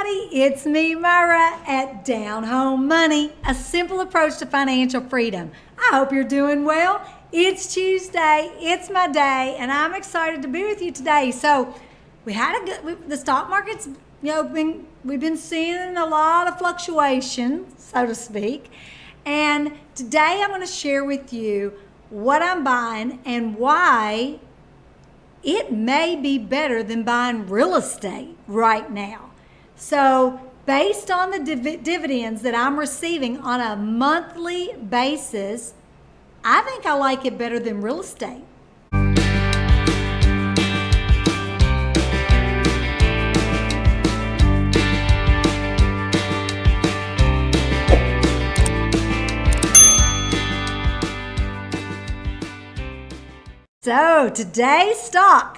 everybody, it's me, Myra, at Down Home Money, a simple approach to financial freedom. I hope you're doing well. It's Tuesday, it's my day, and I'm excited to be with you today. So we had the stock market's, we've been seeing a lot of fluctuation, so to speak. And today I'm going to share with you what I'm buying and why it may be better than buying real estate right now. So based on the dividends that I'm receiving on a monthly basis, I think I like it better than real estate. So today's stock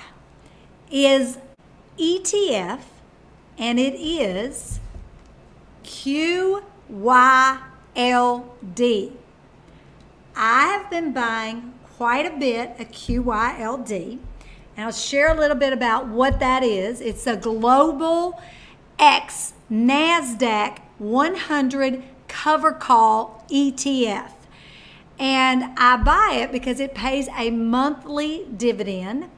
is ETF, and it is QYLD. I have been buying quite a bit of QYLD, and I'll share a little bit about what that is. It's a Global X NASDAQ 100 cover call ETF. And I buy it because it pays a monthly dividend.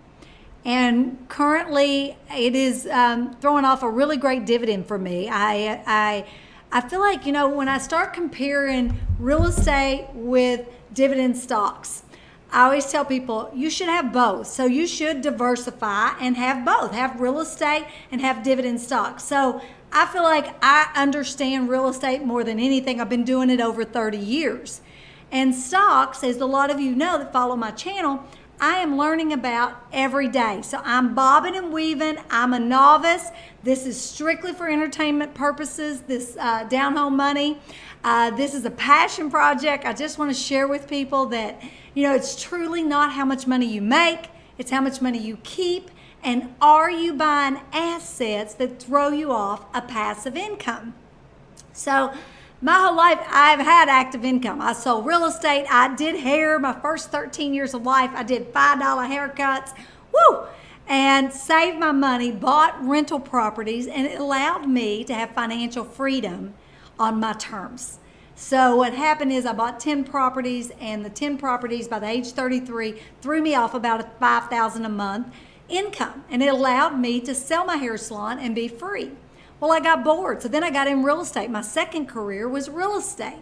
And currently it is throwing off a really great dividend for me. I feel like, when I start comparing real estate with dividend stocks, I always tell people you should have both. So you should diversify and have both, have real estate and have dividend stocks. So I feel like I understand real estate more than anything. I've been doing it over 30 years. And stocks, as a lot of you know that follow my channel, I am learning about every day. So I'm bobbing and weaving. I'm a novice. This is strictly for entertainment purposes, this Down Home Money. This is a passion project. I just want to share with people that, it's truly not how much money you make. It's how much money you keep. And are you buying assets that throw you off a passive income? So my whole life, I've had active income. I sold real estate. I did hair. My first 13 years of life, I did $5 haircuts. Woo! And saved my money, bought rental properties, and it allowed me to have financial freedom on my terms. So what happened is I bought 10 properties, and the 10 properties by the age 33 threw me off about $5,000 a month income. And it allowed me to sell my hair salon and be free. Well, I got bored, so then I got in real estate. My second career was real estate,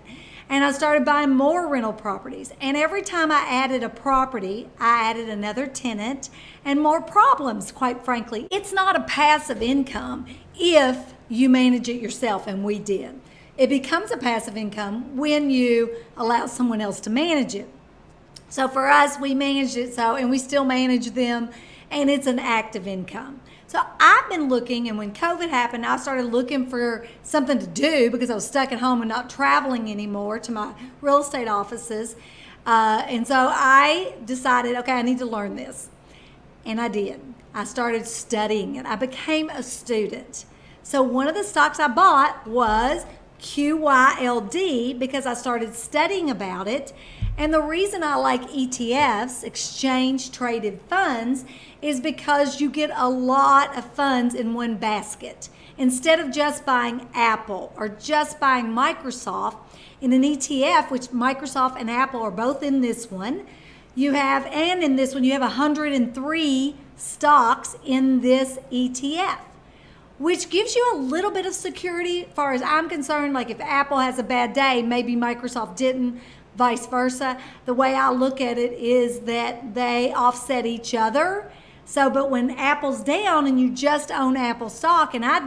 and I started buying more rental properties. And every time I added a property, I added another tenant and more problems, quite frankly. It's not a passive income if you manage it yourself, and we did. It becomes a passive income when you allow someone else to manage it. So for us, we managed it, and we still manage them, and it's an active income. So I've been looking, and when COVID happened, I started looking for something to do because I was stuck at home and not traveling anymore to my real estate offices. And so I decided, okay, I need to learn this. And I did. I started studying it. I became a student. So one of the stocks I bought was QYLD because I started studying about it. And the reason I like ETFs, exchange traded funds, is because you get a lot of funds in one basket. Instead of just buying Apple or just buying Microsoft, in an ETF, which Microsoft and Apple are both in this one, in this one you have 103 stocks in this ETF, which gives you a little bit of security as far as I'm concerned. Like if Apple has a bad day, maybe Microsoft didn't, vice versa. The way I look at it is that they offset each other. So, but when Apple's down and you just own Apple stock, and I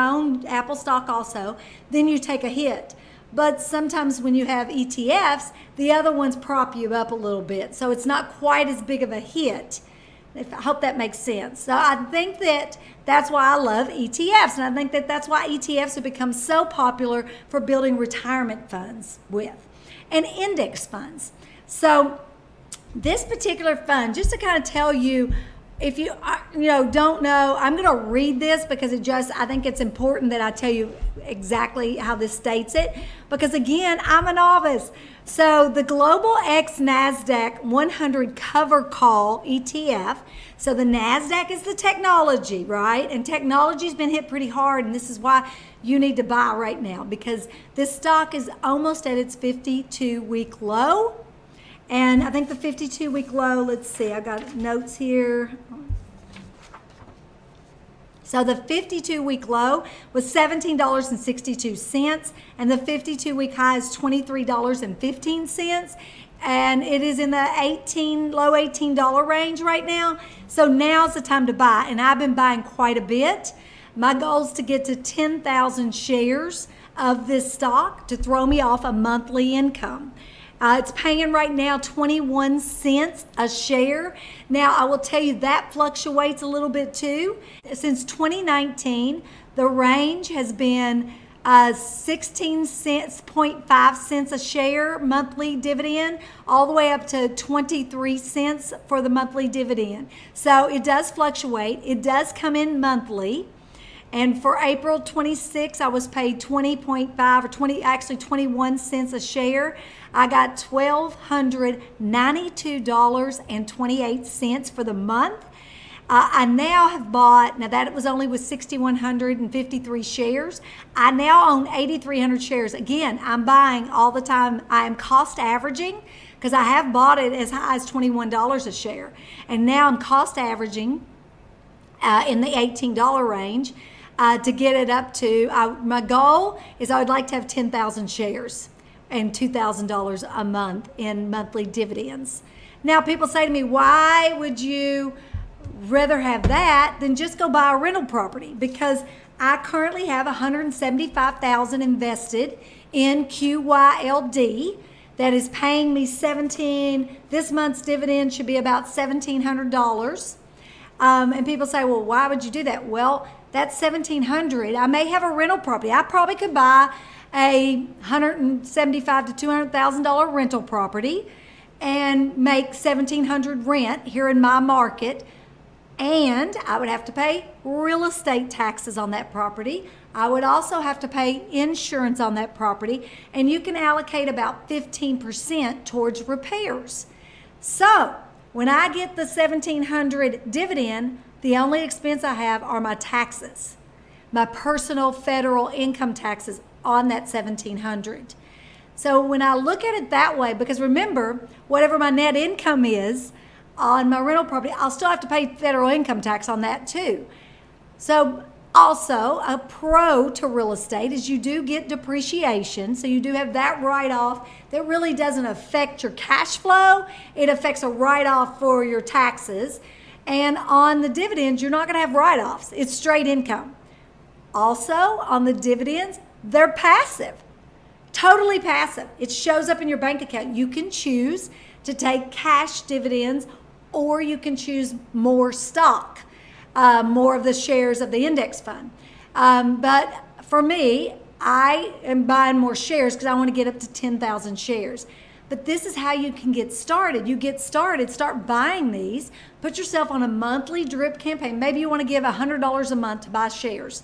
own Apple stock also, then you take a hit. But sometimes when you have ETFs, the other ones prop you up a little bit. So it's not quite as big of a hit. I hope that makes sense. So I think that's why I love ETFs. And I think that's why ETFs have become so popular for building retirement funds with. And index funds. So this particular fund, just to kind of tell you if you don't know, I'm going to read this because I think it's important that I tell you exactly how this states it, because again, I'm a novice. So the Global X NASDAQ 100 Cover Call ETF. So the NASDAQ is the technology, right? And technology's been hit pretty hard, and this is why you need to buy right now, because this stock is almost at its 52-week low. And I think the 52-week low, let's see, I got notes here. So the 52-week low was $17.62, and the 52-week high is $23.15. And it is in the low $18 range right now. So now's the time to buy. And I've been buying quite a bit. My goal is to get to 10,000 shares of this stock to throw me off a monthly income. It's paying right now 21 cents a share. Now, I will tell you that fluctuates a little bit too. Since 2019, the range has been 16 cents, 0.5 cents a share monthly dividend, all the way up to 23 cents for the monthly dividend. So it does fluctuate. It does come in monthly. And for April 26, I was paid 20.5 or 21 cents a share. I got $1,292.28 for the month. I now have bought, now that was only with 6,153 shares. I now own 8,300 shares. Again, I'm buying all the time. I am cost averaging because I have bought it as high as $21 a share. And now I'm cost averaging in the $18 range. To get it up to, my goal is I would like to have 10,000 shares and $2,000 a month in monthly dividends. Now, people say to me, why would you rather have that than just go buy a rental property? Because I currently have $175,000 invested in QYLD that is paying me this month's dividend should be about $1,700. And people say, well, why would you do that? Well, that's $1,700. I may have a rental property. I probably could buy a $175,000 to $200,000 rental property and make $1,700 rent here in my market. And I would have to pay real estate taxes on that property. I would also have to pay insurance on that property. And you can allocate about 15% towards repairs. So when I get the $1,700 dividend, the only expense I have are my taxes, my personal federal income taxes on that $1,700. So when I look at it that way, because remember, whatever my net income is on my rental property, I'll still have to pay federal income tax on that too. So also a pro to real estate is you do get depreciation. So you do have that write-off that really doesn't affect your cash flow. It affects a write-off for your taxes. And on the dividends, you're not going to have write-offs. It's straight income. Also, on the dividends, they're passive, totally passive. It shows up in your bank account. You can choose to take cash dividends, or you can choose more stock, more of the shares of the index fund. But for me, I am buying more shares because I want to get up to 10,000 shares. But this is how you can get started. You get started, start buying these, put yourself on a monthly drip campaign. Maybe you want to give $100 a month to buy shares.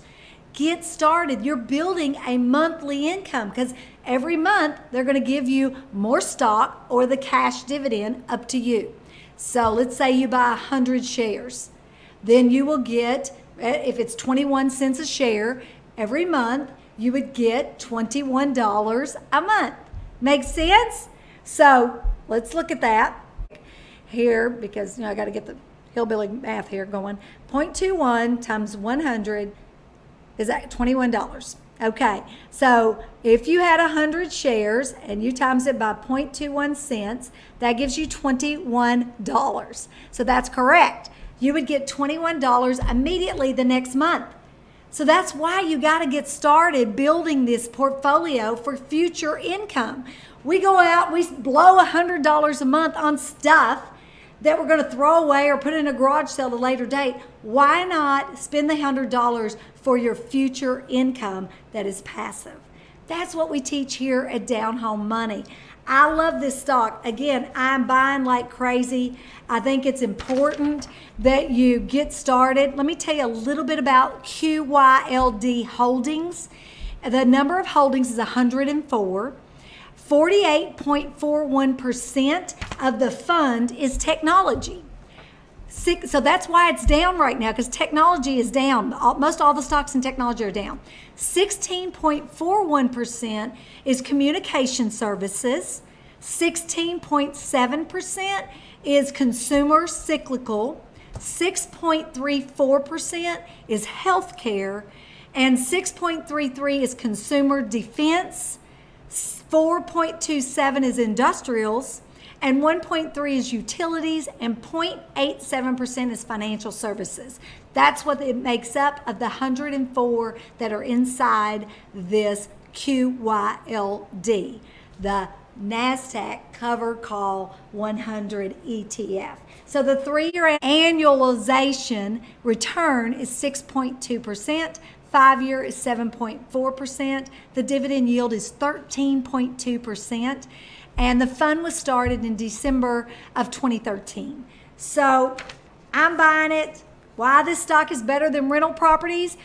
Get started. You're building a monthly income because every month they're going to give you more stock or the cash dividend, up to you. So let's say you buy 100 shares. Then you will get, if it's 21 cents a share, every month you would get $21 a month. Make sense? So let's look at that here because I got to get the hillbilly math here going. 0.21 times 100 is at $21. Okay, so if you had 100 shares and you times it by 0.21 cents, that gives you $21. So that's correct. You would get $21 immediately the next month. So that's why you got to get started building this portfolio for future income. We go out, we blow $100 a month on stuff that we're going to throw away or put in a garage sale at a later date. Why not spend the $100 for your future income that is passive? That's what we teach here at Down Home Money. I love this stock. Again, I'm buying like crazy. I think it's important that you get started. Let me tell you a little bit about QYLD holdings. The number of holdings is 104. 48.41% of the fund is technology. So that's why it's down right now, because technology is down. Most all the stocks in technology are down. 16.41% is communication services. 16.7% is consumer cyclical. 6.34% is healthcare. And 6.33 is consumer defense. 4.27 is industrials, and 1.3 is utilities, and 0.87% is financial services. That's what it makes up of the 104 that are inside this QYLD, the NASDAQ Cover Call 100 ETF. So the 3-year annualization return is 6.2%. 5-year is 7.4%. The dividend yield is 13.2%. And the fund was started in December of 2013. So I'm buying it. Why this stock is better than rental properties?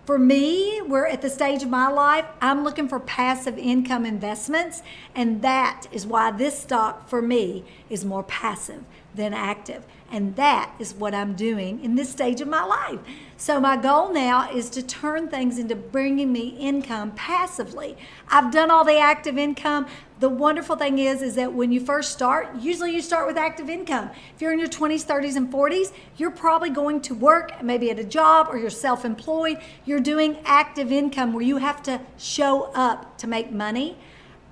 For me, we're at the stage of my life, I'm looking for passive income investments. And that is why this stock for me is more passive than active. And that is what I'm doing in this stage of my life. So my goal now is to turn things into bringing me income passively. I've done all the active income. The wonderful thing is that when you first start, usually you start with active income. If you're in your 20s, 30s, and 40s, you're probably going to work maybe at a job, or you're self-employed. You're doing active income where you have to show up to make money.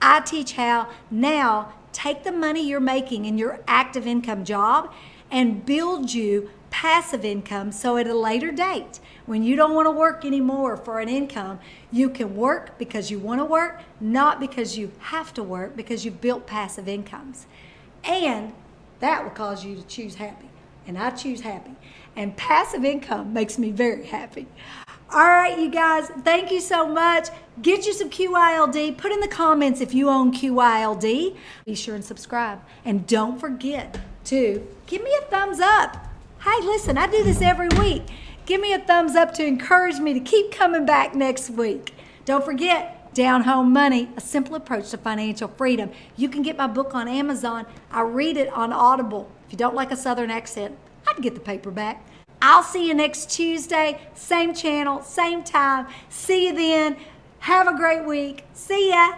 I teach how now take the money you're making in your active income job and build you passive income, so at a later date, when you don't want to work anymore for an income, you can work because you want to work, not because you have to work, because you've built passive incomes. And that will cause you to choose happy. And I choose happy. And passive income makes me very happy. All right, you guys, thank you so much. Get you some QYLD. Put in the comments if you own QYLD. Be sure and subscribe. And don't forget to give me a thumbs up. Hey, listen, I do this every week. Give me a thumbs up to encourage me to keep coming back next week. Don't forget, Down Home Money, A Simple Approach to Financial Freedom. You can get my book on Amazon. I read it on Audible. If you don't like a Southern accent, I'd get the paperback. I'll see you next Tuesday, same channel, same time. See you then. Have a great week. See ya.